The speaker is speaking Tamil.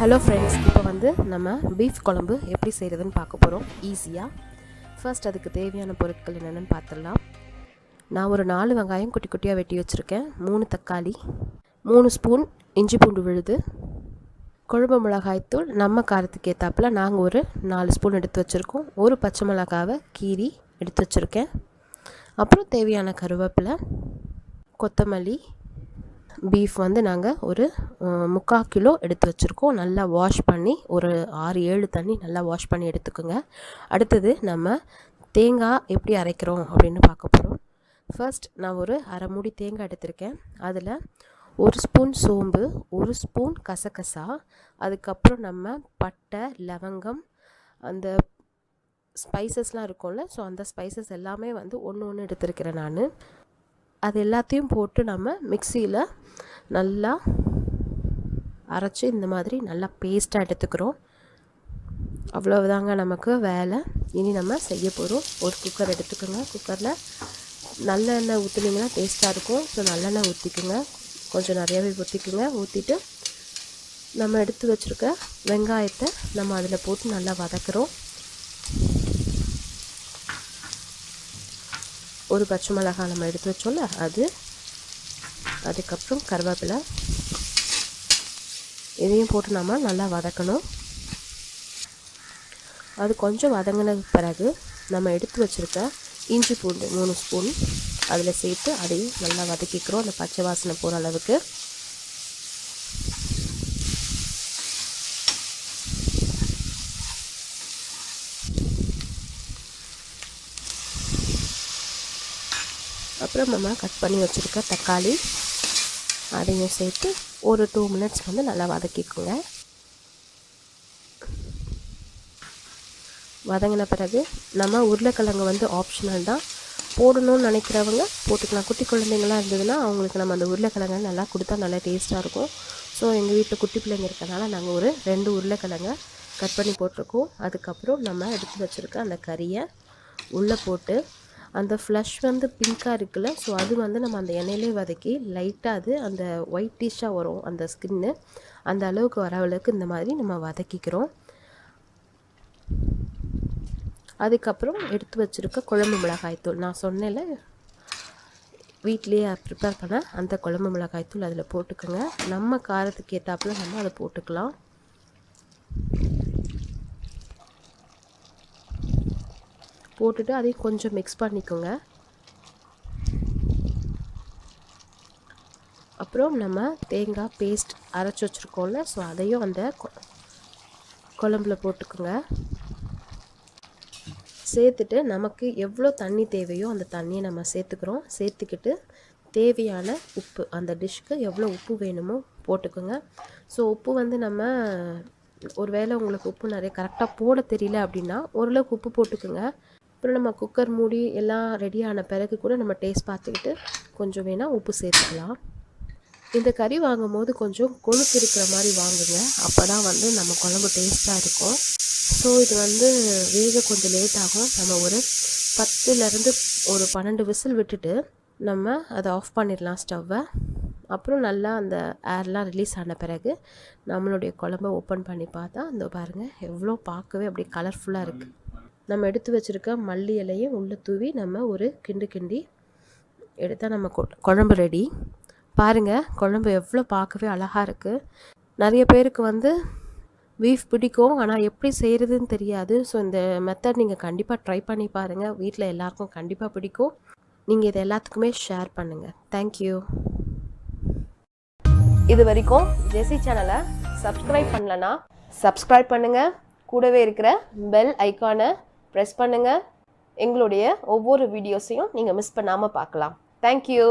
ஹலோ ஃப்ரெண்ட்ஸ், இப்போ வந்து நம்ம பீஃப் குழம்பு எப்படி செய்கிறதுன்னு பார்க்க போகிறோம் ஈஸியாக. ஃபர்ஸ்ட் அதுக்கு தேவையான பொருட்கள் என்னென்னு பார்த்துடலாம். நான் ஒரு 4 வெங்காயம் குட்டி குட்டியாக வெட்டி வச்சுருக்கேன், 3 தக்காளி, 3 ஸ்பூன் இஞ்சி பூண்டு விழுது, குழம்பு மிளகாய்த்தூள் நம்ம காரத்துக்கு ஏற்றாப்பில் நாங்கள் ஒரு 4 ஸ்பூன் எடுத்து வச்சுருக்கோம், ஒரு பச்சை மிளகாவை கீரி எடுத்து வச்சுருக்கேன், அப்புறம் தேவையான கருவேப்பிலை, கொத்தமல்லி. பீஃப் வந்து நாங்கள் ஒரு 3/4 கிலோ எடுத்து வச்சுருக்கோம். நல்லா வாஷ் பண்ணி ஒரு 6-7 தண்ணி நல்லா வாஷ் பண்ணி எடுத்துக்கோங்க. அடுத்தது நம்ம தேங்காய் எப்படி அரைக்கிறோம் அப்படின்னு பார்க்க போகிறோம். ஃபர்ஸ்ட் நான் ஒரு அரை மூடி தேங்காய் எடுத்திருக்கேன். அதில் 1 ஸ்பூன் சோம்பு, 1 ஸ்பூன் கசகசா, அதுக்கப்புறம் நம்ம பட்டை, லவங்கம், அந்த ஸ்பைசஸ்லாம் இருக்கும்ல, ஸோ அந்த ஸ்பைசஸ் எல்லாமே வந்து ஒன்று எடுத்திருக்கிறேன் நான். அது எல்லாத்தையும் போட்டு நம்ம மிக்சியில் நல்லா அரைச்சி இந்த மாதிரி நல்லா பேஸ்ட்டாக எடுத்துக்கிறோம். அவ்வளவுதாங்க நமக்கு வேலை. இனி நம்ம செய்ய போகிறோம். ஒரு குக்கர் எடுத்துக்கோங்க. குக்கரில் நல்லெண்ணெய் ஊற்றுனீங்கன்னா டேஸ்ட்டாக இருக்கும். ஸோ நல்லெண்ணெய் ஊற்றிக்குங்க, கொஞ்சம் நிறையாவே ஊற்றிக்குங்க. ஊற்றிட்டு நம்ம எடுத்து வச்சுருக்க வெங்காயத்தை நம்ம அதில் போட்டு நல்லா வதக்குறோம். ஒரு பச்சை மிளகாய் நம்ம எடுத்து வச்சோம்ல அது, அதுக்கப்புறம் கருவேப்பிலை, இதையும் போட்டு நம்ம நல்லா வதக்கணும். அது கொஞ்சம் வதங்கின பிறகு நம்ம எடுத்து வச்சுருக்க இஞ்சி பூண்டு 3 ஸ்பூன் அதில் சேர்த்து அதையும் நல்லா வதக்கிக்கிறோம், அந்த பச்சை வாசனை போகிற அளவுக்கு. அப்புறம் நம்ம கட் பண்ணி வச்சுருக்க தக்காளி அதையும் சேர்த்து ஒரு 2 மினிட்ஸ் வந்து நல்லா வதக்கிக்கோங்க. வதங்கின பிறகு நம்ம உருளைக்கிழங்கு வந்து ஆப்ஷனல் தான், போடணும்னு நினைக்கிறவங்க போட்டுக்கலாம். குட்டி குழந்தைங்களாம் இருந்ததுன்னா அவங்களுக்கு நம்ம அந்த உருளைக்கிழங்கை நல்லா கொடுத்தா நல்லா டேஸ்ட்டாக இருக்கும். ஸோ எங்கள் வீட்டில் குட்டி பிள்ளைங்க இருக்கிறதுனால நாங்கள் ஒரு 2 உருளைக்கிழங்கை கட் பண்ணி போட்டிருக்கோம். அதுக்கப்புறம் நம்ம எடுத்து வச்சுருக்க அந்த கறியை உள்ளே போட்டு, அந்த ஃப்ளஷ் வந்து பிங்காக இருக்குல்ல, ஸோ அது வந்து நம்ம அந்த எண்ணெயிலே வதக்கி லைட்டாக அது அந்த ஒயிட்டிஷாக வரும் அந்த ஸ்கின்னு, அந்த அளவுக்கு வர அளவுக்கு இந்த மாதிரி நம்ம வதக்கிக்கிறோம். அதுக்கப்புறம் எடுத்து வச்சுருக்க குழம்பு மிளகாய்த்தூள், நான் சொன்னேன்ல வீட்லேயே ப்ரிப்பேர் பண்ண அந்த குழம்பு மிளகாய்த்தூள் அதில் போட்டுக்கோங்க. நம்ம காரத்துக்கு ஏற்றாப்புல நம்ம அதை போட்டுக்கலாம். போட்டுட்டு அதையும் கொஞ்சம் மிக்ஸ் பண்ணிக்கோங்க. அப்புறம் நம்ம தேங்காய் பேஸ்ட் அரைச்சி வச்சுருக்கோம்ல, ஸோ அதையும் அந்த குழம்புல போட்டுக்கோங்க. சேர்த்துட்டு நமக்கு எவ்வளோ தண்ணி தேவையோ அந்த தண்ணியை நம்ம சேர்த்துக்கிறோம். சேர்த்துக்கிட்டு தேவையான உப்பு, அந்த டிஷ்க்கு எவ்வளோ உப்பு வேணுமோ போட்டுக்கோங்க. ஸோ உப்பு வந்து நம்ம ஒருவேளை உங்களுக்கு உப்பு நிறைய கரெக்டாக போட தெரியல அப்படின்னா ஓரளவுக்கு உப்பு போட்டுக்கோங்க. அப்புறம் நம்ம குக்கர் மூடி எல்லாம் ரெடியான பிறகு கூட நம்ம டேஸ்ட் பார்த்துக்கிட்டு கொஞ்சம் வேணால் உப்பு சேர்த்துக்கலாம். இந்த கறி வாங்கும் போது கொஞ்சம் கொழுப்பு இருக்கிற மாதிரி வாங்குங்க, அப்போ தான் வந்து நம்ம குழம்பு டேஸ்ட்டாக இருக்கும். ஸோ இது வந்து வேக கொஞ்சம் லேட் ஆகும். நம்ம ஒரு 10லேருந்து ஒரு 12 விசில் விட்டுட்டு நம்ம அதை ஆஃப் பண்ணிடலாம் ஸ்டவ்வை. அப்புறம் நல்லா அந்த ஏர்லாம் ரிலீஸ் ஆன பிறகு நம்மளுடைய குழம்பை ஓப்பன் பண்ணி பார்த்தா அந்த பாருங்கள் எவ்வளோ பார்க்கவே அப்படியே கலர்ஃபுல்லாக இருக்குது. நம்ம எடுத்து வச்சுருக்க மல்லி இலையும் உள்ளே தூவி நம்ம ஒரு கிண்டி எடுத்தால் நம்ம குழம்பு ரெடி. பாருங்கள் குழம்பு எவ்வளோ பார்க்கவே அழகாக இருக்குது. நிறைய பேருக்கு வந்து பீஃப் பிடிக்கும், ஆனால் எப்படி செய்கிறதுன்னு தெரியாது. ஸோ இந்த மெத்தட் நீங்கள் கண்டிப்பாக ட்ரை பண்ணி பாருங்கள், வீட்டில் எல்லாருக்கும் கண்டிப்பாக பிடிக்கும். நீங்கள் இதை எல்லாத்துக்குமே ஷேர் பண்ணுங்கள். தேங்க்யூ. இது வரைக்கும் ஜெசி சேனலை சப்ஸ்கிரைப் பண்ணலன்னா சப்ஸ்கிரைப் பண்ணுங்கள், கூடவே இருக்கிற பெல் ஐக்கானை ப்ரெஸ் பண்ணுங்கள். எங்களுடைய ஒவ்வொரு வீடியோஸையும் நீங்கள் மிஸ் பண்ணாமல் பார்க்கலாம். தேங்க்யூ.